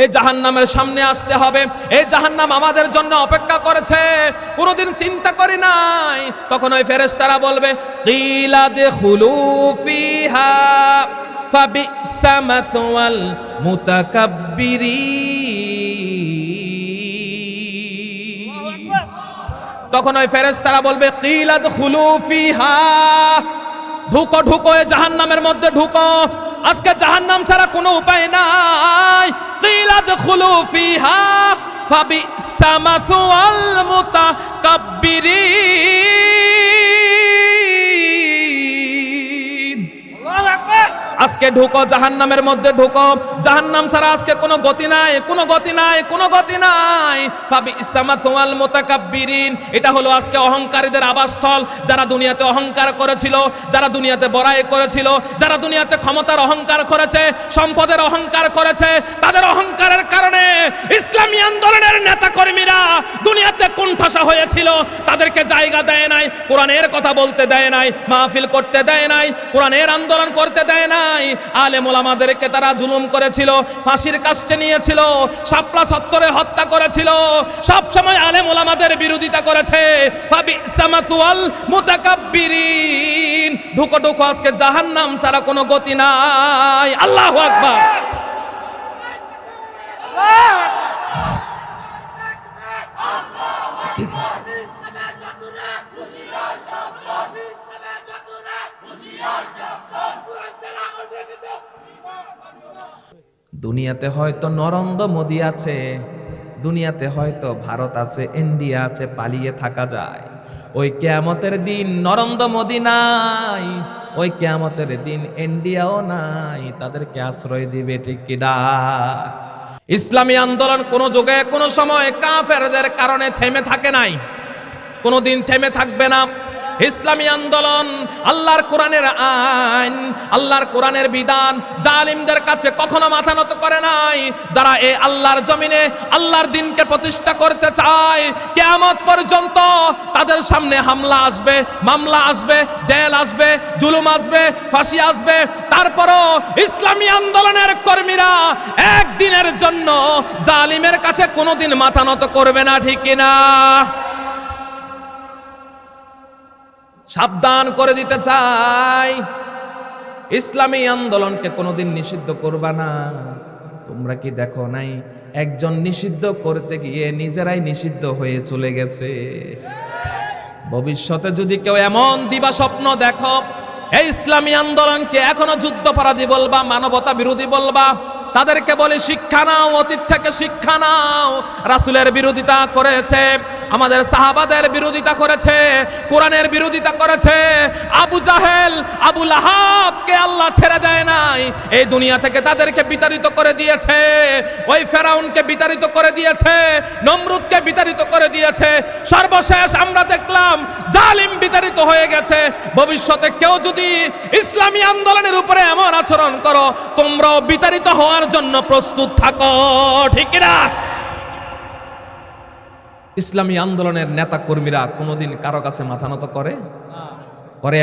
এই জাহান্নামের সামনে আসতে হবে। এই জাহান্নাম আমাদের জন্য অপেক্ষা করেছে, কোনোদিন চিন্তা করি নাই। তখন ওই ফেরেশতারা বলবে, কিলা দুখুলু ফিহা ফাবিসা মাসওয়াল মুতাকাব্বিরিন। তখন ওই ফেরেশতারা বলবে, কিলা দুখুলু ফিহা, ঢুকো ঢুকো এই জাহান্নামের মধ্যে ঢুকো। আজকে জাহান্নাম ছাড়া কোনো উপায় নাই। কিলা দুখুলু ফিহা ফাবিসা মাসওয়াল মুতাকাব্বিরিন। আল্লাহু আকবার। আজকে ঢুকো জাহান্নামের মধ্যে ঢুকো। জাহান্নাম ছাড়া আজকে কোনো গতি নাই, কোনো গতি নাই, কোনো গতি নাই। ফাবিসা মাসওয়াল মুতাকাব্বিরিন, এটা হলো আজকে অহংকারীদের আবাসস্থল। যারা দুনিয়াতে অহংকার করেছিল, যারা দুনিয়াতে বড়াই করেছিল, যারা দুনিয়াতে ক্ষমতার অহংকার করেছে, সম্পদের অহংকার করেছে, তাদের অহংকারের কারণে ইসলামী আন্দোলনের নেতা কর্মীরা দুনিয়াতে কোণঠাসা হয়েছিল। তাদেরকে জায়গা দেয় নাই, কোরআনের কথা বলতে দেয় নাই, মাহফিল করতে দেয় নাই, কোরআনের আন্দোলন করতে দেয় নাই। আলেম ওলামাদেরকে তারা জুলুম করেছিল, ফাঁসির কাস্টে নিয়েছিল, শাপলা চত্বরে হত্যা করেছিল, সব সময় আলেম ওলামাদের বিরোধিতা করেছে। ফাবিসা মাসওয়াল মুতাকাব্বিরিন। ঢুকো ঢুকো, আজকে জাহান্নাম ছাড়া কোনো গতি নাই। আল্লাহু আকবার। দুনিয়াতে হয়তো নরেন্দ্র মোদি আছে, দুনিয়াতে হয়তো ভারত আছে, ইন্ডিয়া আছে, পালিয়ে থাকা যায়। ওই কিয়ামতের দিন নরেন্দ্র মোদি নাই, ওই কিয়ামতের দিন ইন্ডিয়াও নাই, তাদেরকে আশ্রয় দিবে ঠিক কিনা? ইসলামী আন্দোলন কোনো যুগে কোনো সময় কাফেরদের কারণে থেমে থাকে নাই, কোনোদিন থেমে থাকবে না। ইসলামী আন্দোলন আল্লাহর কোরআনের আইন, আল্লাহর কোরআনের বিধান জালিমদের কাছে কখনো মাথা নত করে নাই। যারা এই আল্লাহর জমিনে আল্লাহর দিনকে প্রতিষ্ঠা করতে চায়, কিয়ামত পর্যন্ত তাদের সামনে হামলা আসবে, মামলা আসবে, জেল আসবে, জুলুম আসবে, ফাঁসি আসবে। তারপরও ইসলামী আন্দোলনের কর্মীরা একদিনের জন্য জালিমের কাছে কোনোদিন মাথা নত করবে না, ঠিক কিনা? সাবধান করে দিতে চাই, ইসলামী আন্দোলনকে কোনোদিন নিষিদ্ধ করবা না। তোমরা কি দেখো নাই, একজন নিষিদ্ধ করতে গিয়ে নিজেরাই নিষিদ্ধ হয়ে চলে গেছে। ভবিষ্যতে যদি কেউ এমন দিবা স্বপ্ন দেখো, এই ইসলামী আন্দোলনকে এখনো যুদ্ধাপরাধী বলবা, মানবতা বিরোধী বলবা, তাদেরকে বলে শিক্ষা নাও, অতীত থেকে শিক্ষা নাও। রাসূলের বিরোধিতা করেছে, আমাদের সাহাবাদের বিরোধিতা করেছে, কোরআনের বিরোধিতা করেছে। আবু জাহেল, আবু লাহাবকে আল্লাহ ছেড়ে দেয় নাই, এই দুনিয়া থেকে তাদেরকে বিতাড়িত করে দিয়েছে। ওই ফেরাউনকে বিতাড়িত করে দিয়েছে, নমরুদকে বিতাড়িত করে দিয়েছে। সর্বশেষ আমরা দেখলাম জালিম বিতাড়িত হয়ে গেছে। ভবিষ্যতে কেউ যদি ইসলামী আন্দোলনের উপরে এমন আচরণ করো, তোমরাও বিতাড়িত হওয়ার জন্য প্রস্তুত থাকো, ঠিক না? ইসলামী আন্দোলনের নেতা কর্মীরা কোনোদিন কারো কাছে মাথা নত করে?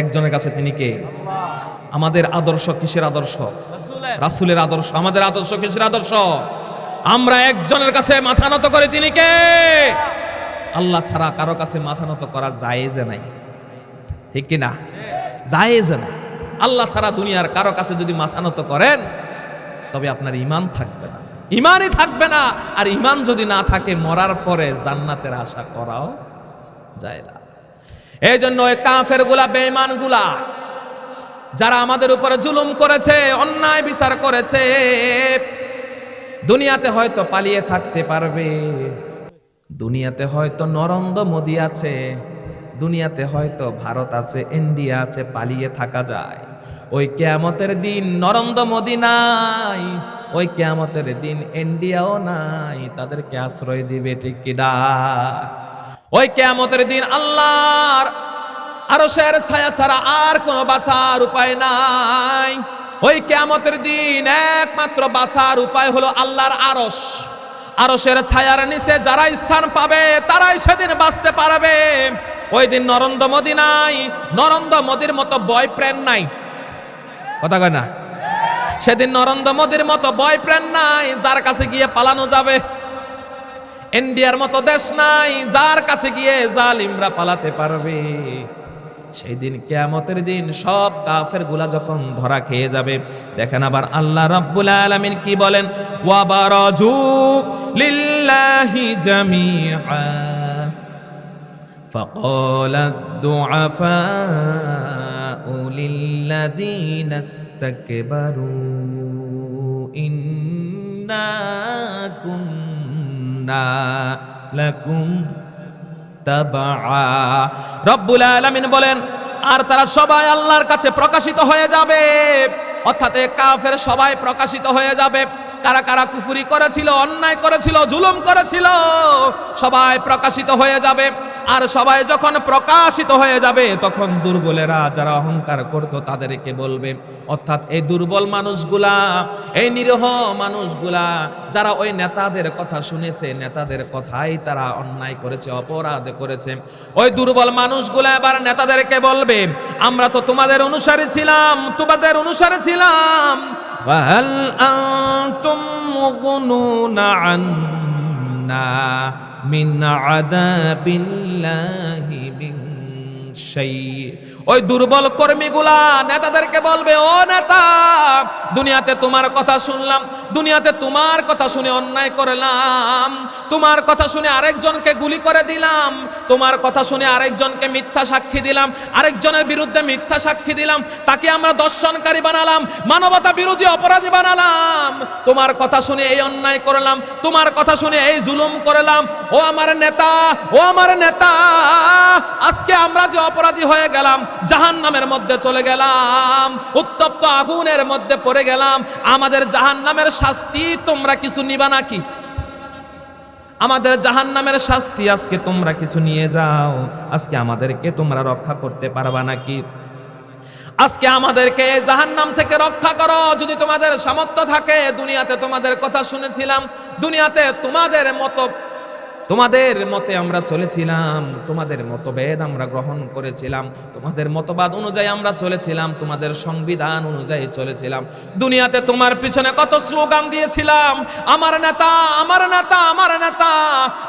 একজনের কাছে। তিনি কে? আমাদের আদর্শ কিসের আদর্শ? রাসূলের আদর্শ। আমাদের আদর্শ কিসের আদর্শ? আমরা একজনের কাছে মাথা নত করে, তিনি কে? আল্লাহ ছাড়া কারো কাছে মাথা নত করা জায়েজ নাই, ঠিক কিনা? জায়েজ নাই। আল্লাহ ছাড়া দুনিয়ার কারো কাছে যদি মাথা নত করেন, তবে আপনার ঈমান থাকবে না, ঈমানই থাকবে না। আর ঈমান যদি না থাকে, মরার পরে জান্নাতের আশা করাও যায় না। এই জন্য ওই কাফের গুলা, বেঈমান গুলা, যারা আমাদের উপরে জুলুম করেছে, অন্যায় বিচার করেছে, দুনিয়াতে হয়তো পালিয়ে থাকতে পারবে, দুনিয়াতে হয়তো নরেন্দ্র মোদি আছে, দুনিয়াতে হয়তো ভারত আছে, ইন্ডিয়া আছে, পালিয়ে থাকা যায়। ওই কিয়ামতের দিন নরেন্দ্র মোদি নাই, ওই কিয়ামতের দিন ইন্ডিয়াও নাই, তাদেরকে আশ্রয় দিবে ঠিক কিনা? ওই কিয়ামতের দিন আল্লাহর আরশের ছায়া ছাড়া আর কোনো বাঁচার উপায় নাই। ওই কিয়ামতের দিন একমাত্র বাঁচার উপায় হলো আল্লাহর আরশ। আরশের ছায়ার নিচে যারা স্থান পাবে, তারাই সেদিন বাঁচতে পারবে। ওই দিন নরেন্দ্র মোদি নাই, নরেন্দ্র মোদির মতো বয়ফ্রেন্ড নাই, কথা কয় না? সেদিন নরেন্দ্র মোদীর মতো বয়ফ্রেন্ড নাই যার কাছে গিয়ে পালানো যাবে, ইন্ডিয়ার মতো দেশ নাই যার কাছে গিয়ে জালিমরা পালাতে পারবে। সেই দিন কিয়ামতের দিন সব কাফের গুলা যখন ধরা খেয়ে যাবে, দেখেন আবার আল্লাহ রাব্বুল আলামিন কি বলেন, ওয়া বারাজু লিল্লাহি জামিআ ফাকালাদ দুআফাউ লিল্লাযীনা ইসতাকবারু ইন্না কুন্না লাকুম তাবাআ। রব্বুল আলামিন বলেন, আর তারা সবাই আল্লাহর কাছে প্রকাশিত হয়ে যাবে, অর্থাৎ কাফের সবাই প্রকাশিত হয়ে যাবে। কারা কারা কুফরি করেছিল, অন্যায় করেছিল, জুলুম করেছিল, সবাই প্রকাশিত হয়ে যাবে। আর সবাই যখন প্রকাশিত হয়ে যাবে তখন দুর্বলেরা যারা অহংকার করত তাদেরকে বলবে, অর্থাৎ এই দুর্বল মানুষগুলা, এই নিরীহ মানুষগুলা যারা ওই নেতাদের কথা শুনেছে, নেতাদের কথাই তারা অন্যায় করেছে, অপরাধ করেছে, ওই দুর্বল মানুষগুলা এবার নেতাদেরকে বলবে, আমরা তো তোমাদের অনুসারী ছিলাম, তোমাদের অনুসারী ছিলাম, ফাহাল আনতুম মুগনুনা আন্না মিন আযাবিল্লাহি মিন শাই। ওই দুর্বল কর্মীগুলা নেতাদেরকে বলবে, ও নেতা, দুনিয়াতে তোমার কথা শুনলাম, দুনিয়াতে তোমার কথা শুনে অন্যায় করলাম, তোমার কথা শুনে আরেকজনকে গুলি করে দিলাম, তোমার কথা শুনে আরেকজনকে মিথ্যা সাক্ষী দিলাম, আরেকজনের বিরুদ্ধে মিথ্যা সাক্ষী দিলাম, তাকে আমরা দর্শনকারী বানালাম, মানবতা বিরোধী অপরাধী বানালাম, তোমার কথা শুনে এই অন্যায় করলাম, তোমার কথা শুনে এই জুলুম করলাম। ও আমার নেতা, ও আমার নেতা, আজকে আমরা যে অপরাধী হয়ে গেলাম, জাহান্নামের মধ্যে চলে গেলাম, উত্তপ্ত আগুনের মধ্যে পড়ে গেলাম, আমাদের জাহান্নামের শাস্তি তোমরা কিছু নিবা নাকি? আমাদের জাহান্নামের শাস্তি আজকে তোমরা কিছু নিয়ে যাও, আজকে আমাদেরকে তোমরা রক্ষা করতে পারবা নাকি? আজকে আমাদেরকে জাহান্নাম থেকে রক্ষা করো যদি তোমাদের সামর্থ্য থাকে। দুনিয়াতে তোমাদের কথা শুনেছিলাম, দুনিয়াতে তোমাদের মতে আমরা চলেছিলাম, তোমাদের মতভেদ আমরা গ্রহণ করেছিলাম, তোমাদের মতবাদ অনুযায়ী আমরা চলেছিলাম, তোমাদের সংবিধান অনুযায়ী চলেছিলাম। দুনিয়াতে তোমার পিছনে কত স্লোগান দিয়েছিলাম, আমার নেতা, আমার নেতা, আমার নেতা।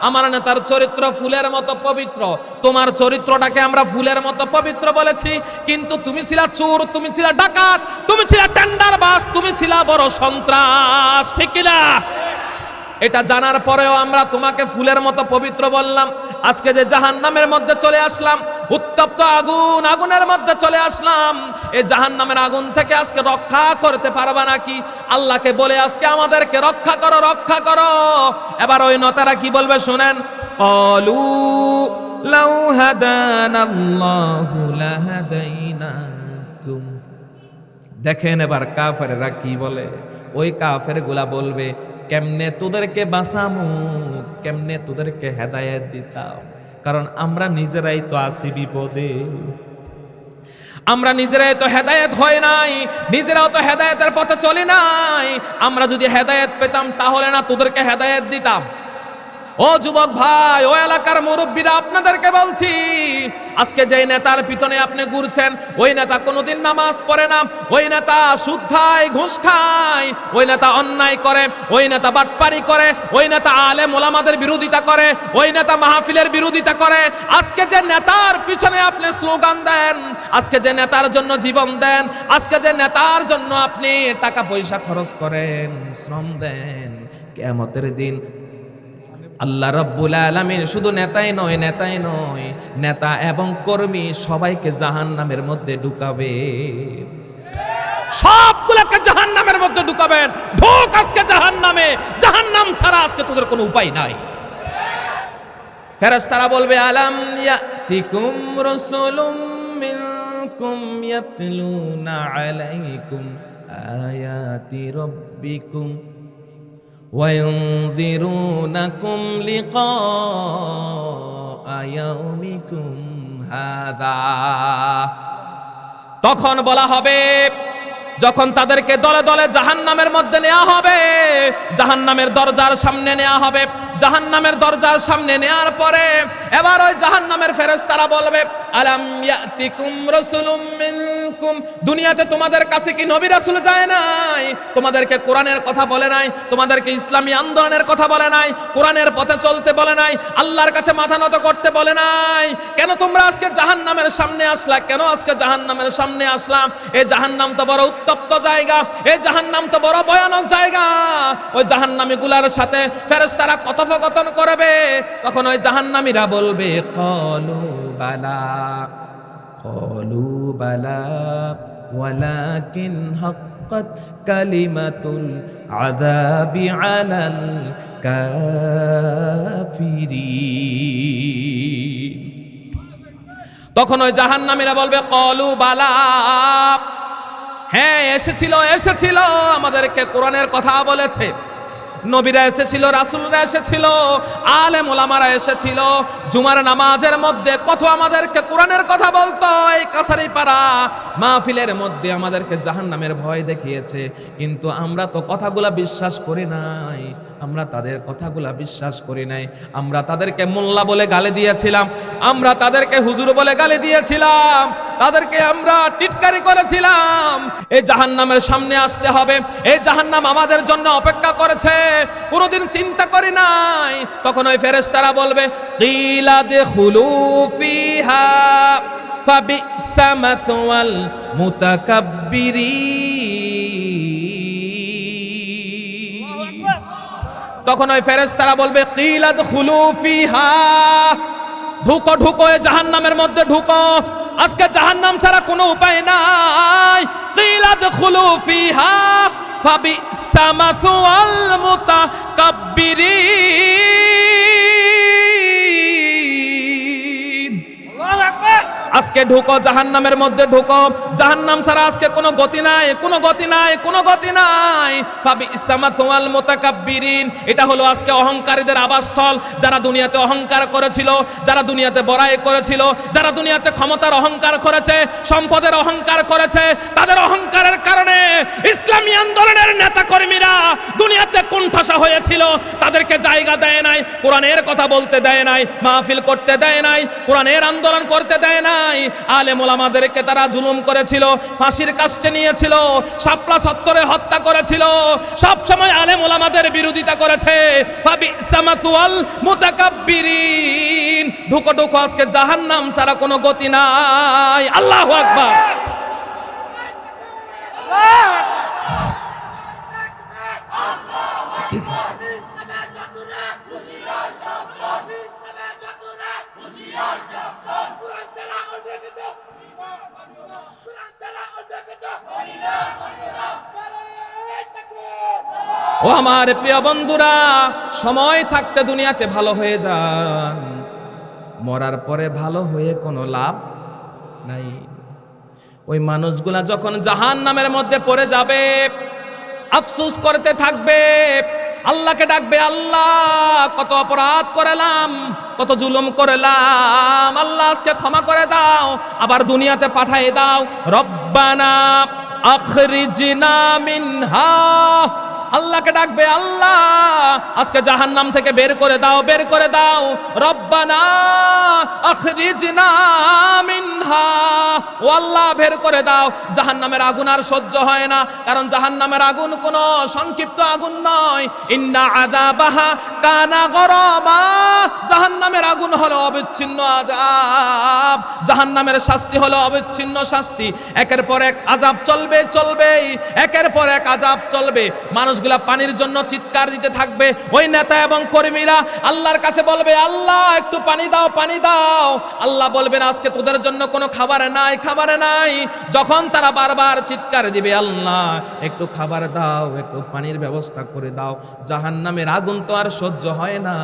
আমার নেতার চরিত্র ফুলের মতো পবিত্র, তোমার চরিত্রটাকে আমরা ফুলের মতো পবিত্র বলেছি, কিন্তু তুমি ছিলা চোর, তুমি ছিলা ডাকাত, তুমি ছিলা টেন্ডারবাজ, তুমি ছিলা বড় সন্ত্রাস, ঠিক কিনা? এটা জানার পরেও আমরা তোমাকে ফুলের মতো পবিত্র বললাম। আজকে যে জাহান্নামের মধ্যে চলে আসলাম, উত্তপ্ত আগুন, আগুনের মধ্যে চলে আসলাম, এই জাহান্নামের আগুন থেকে আজকে রক্ষা করতে পারবা নাকি? আল্লাহকে বলে আজকে আমাদেরকে রক্ষা করো, রক্ষা করো। এবার ওই নেতারা কি বলবে শুনেন, ক্বালু লাউ হাদানাল্লাহু লাহাদাইনাকুম। দেখেন এবার কাফেররা কি বলে, ওই কাফেরগুলা বলবে, কেমনে তোদেরকে বাঁচামু, কেমনে তোদেরকে হেদায়েত দিতাম, কারণ আমরা নিজেরাই তো আছি বিপদে, আমরা নিজেরাই তো হেদায়েত হয় নাই, নিজেরাও তো হেদায়েতের পথে চলি নাই। আমরা যদি হেদায়েত পেতাম তাহলে না তোদেরকে হেদায়েত দিতাম। ও যুবক ভাই, ও এলাকার মুরব্বীরা, আপনাদেরকে বলছি, আজকে যে নেতার পিছনে আপনি ঘুরছেন, ওই নেতা কোনোদিন নামাজ পড়ে না, ওই নেতা সুদ খায়, ঘুষ খায়, ওই নেতা অন্যায় করে, ওই নেতা বাটপারি করে, ওই নেতা আলেম ওলামাদের বিরোধিতা করে, ওই নেতা মাহফিলের বিরোধিতা করে। আজকে যে নেতার পিছনে আপনি স্লোগান দেন, আজকে যে নেতার জন্য জীবন দেন, আজকে যে নেতার জন্য আপনি টাকা পয়সা খরচ করেন, শ্রম দেন, কিয়ামতের দিন আল্লাহ রাব্বুল আলামিন শুধু নেতাই নয়, নেতাই নয়, নেতা এবং কর্মী সবাইকে জাহান্নামের মধ্যে ঢুকাবে, সবগুলোকে জাহান্নামের মধ্যে ঢুকাবেন। ঢোক আজকে জাহান্নামে, জাহান্নাম ছাড়া আজকে তোদের কোনো উপায় নাই। ফেরেশতারা বলবে, আলাম ইয়াতিকুম রাসূলুম মিনকুম ইয়াতলুনা আলাইকুম আয়াতি রাব্বিকুম وَيُنذِرُونَكُمْ لِقَاءَ يَوْمِكُمْ هَذَا। তখন বলা হবে, যখন তাদেরকে দলে দলে জাহান্নামের মধ্যে নেওয়া হবে, জাহান্নামের দরজার সামনে নেওয়া হবে, জাহান্নামের দরজার সামনে নেওয়ার পরে এবার ওই জাহান্নামের ফেরেশতারা বলবে, আলাম ইয়াতিকুম রাসূলুম মিনকুম ইলাইকুম, দুনিয়াতে তোমাদের কাছে কি নবী রাসূল যায় নাই? তোমাদেরকে কোরআনের কথা বলে নাই? তোমাদেরকে ইসলামী আন্দোলনের কথা বলে নাই? কোরআনের পথে চলতে বলে নাই? আল্লাহর কাছে মাথা নত করতে বলে নাই? কেন তোমরা আজকে জাহান্নামের সামনে আসলা? কেন আজকে জাহান্নামের সামনে আসলাম? এই জাহান্নাম তো বড় উত্তপ্ত জায়গা, এই জাহান্নাম তো বড় ভয়ানক জায়গা। ওই জাহান্নামীগুলার সাথে ফেরেশতারা কথোপকথন করবে, তখন ওই জাহান্নামীরা বলবে ক্বালু বালা, ক্বালু বালা ওয়ালাকিন হাক্কাত কালিমাতুল আযাবি আলাল কাফিরিন। তখন ওই জাহান্নামীরা বলবে ক্বালু বালা, হ্যাঁ এসেছিল, এসেছিল, আমাদেরকে কোরআনের কথা বলেছে, নবীরা এসেছিল, রাসূলরা এসেছিল, আলেম ওলামারা এসেছিল, জুমার নামাজের মধ্যে কত আমাদেরকে কোরআনের কথা বলতো, এই কাছারি পাড়া মাহফিলের মধ্যে আমাদেরকে জাহান্নামের ভয় দেখিয়েছে, কিন্তু আমরা তো কথাগুলা বিশ্বাস করি নাই, আমরা তাদের কথাগুলা বিশ্বাস করি নাই। আমরা তাদেরকে মোল্লা বলে গালি দিয়েছিলাম, আমরা তাদেরকে হুজুর বলে গালি দিয়েছিলাম, তাদেরকে আমরা টিটকারি করেছিলাম। এই জাহান্নামের সামনে আসতে হবে, এই জাহান্নাম আমাদের জন্য অপেক্ষা করেছে, কোনোদিন চিন্তা করি নাই। তখন ওই ফেরেশতারা বলবে কিলা দুখুলু ফিহা ফাবিসা মাসওয়াল মুতাকাব্বিরিন। তখন ওই ফেরেশতারা বলবে কিলা দুখুলু ফিহা, ঢুকো ঢুকো এই জাহান্নামের মধ্যে ঢুকো, আজকে জাহান্নাম ছাড়া কোনো উপায় নাই। কিলা দুখুলু ফিহা ফাবিসা মাসওয়াল মুতাকাব্বিরিন। আজকে ঢুকো জাহান্নামের মধ্যে ঢুকো, জাহান্নাম ছাড়া আজকে কোনো গতি নাই, কোনো গতি নাই, কোনো গতি নাই। ফাবিসা মাসওয়াল মুতাকাব্বিরিন, এটা হলো আজকে অহংকারীদের আবাসস্থল। যারা দুনিয়াতে অহংকার করেছিল, যারা দুনিয়াতে বড়াই করেছিল, যারা দুনিয়াতে ক্ষমতার অহংকার করেছে, সম্পদের অহংকার করেছে, তাদের অহংকারের কারণে ইসলামী আন্দোলনের নেতা কর্মীরা দুনিয়াতে কোণঠাসা হয়েছিল, তাদেরকে জায়গা দেয় নাই, কোরআনের কথা বলতে দেয় নাই, মাহফিল করতে দেয় নাই, কোরআনের আন্দোলন করতে দেয় নাই। আলেম ওলামাদেরকে তারা জুলুম করেছিল, ফাঁসির কাস্টে নিয়েছিল, শাপলা চত্বরে হত্যা করেছিল, সব সময় আলেম ওলামাদের বিরোধিতা করেছে। ফাবিসা মাসওয়াল মুতাকাব্বিরিন, ঢুকো ঢুকো, আজকে জাহান্নাম ছাড়া কোনো গতি নাই। আল্লাহু আকবার। ও আমার প্রিয় বন্ধুরা, সময় থাকতে দুনিয়াতে ভালো হয়ে যান, মরার পরে ভালো হয়ে কোনো লাভ নাই। ওই মানুষগুলা যখন জাহান্নামের মধ্যে পড়ে যাবে, আফসোস করতে থাকবে, আল্লাহকে ডাকবে, আল্লাহ কত অপরাধ করলাম, কত জুলুম করলাম, আল্লাহ আজকে ক্ষমা করে দাও, আবার দুনিয়াতে পাঠিয়ে দাও। রব্বানা আখরিজনা মিনহা, আল্লাহকে ডাকবে, আল্লাহ আজকে জাহান্নাম থেকে বের করে দাও, বের করে দাও। রব্বানা আখরিজনা মিনহা, ও আল্লাহ বের করে দাও। জাহান্নামের আগুন আর সহ্য হয় না, কারণ জাহান্নামের আগুন কোনো সংক্ষিপ্ত আগুন নয়। ইন্না আযাবাহা কানা গরামা, জাহান্নামের আগুন হলো অবিচ্ছিন্ন আযাব, জাহান্নামের শাস্তি হলো অবিচ্ছিন্ন শাস্তি। একের পর এক আযাব চলবে, চলবেই, একের পর এক আযাব চলবে। মানুষগুলা পানির জন্য চিৎকার দিতে থাকবে। ওই নেতা এবং কর্মীরা আল্লাহর কাছে বলবে, আল্লাহ একটু পানি দাও, পানি দাও। আল্লাহ বলবেন, আজকে তোদের জন্য কোনো খাবার নাই, খাবার নাই। যখন তারা বারবার চিৎকার দিবে, আল্লাহ একটু খাবার দাও, একটু পানির ব্যবস্থা করে দাও, জাহান্নামের আগুন তো আর সহ্য হয় না।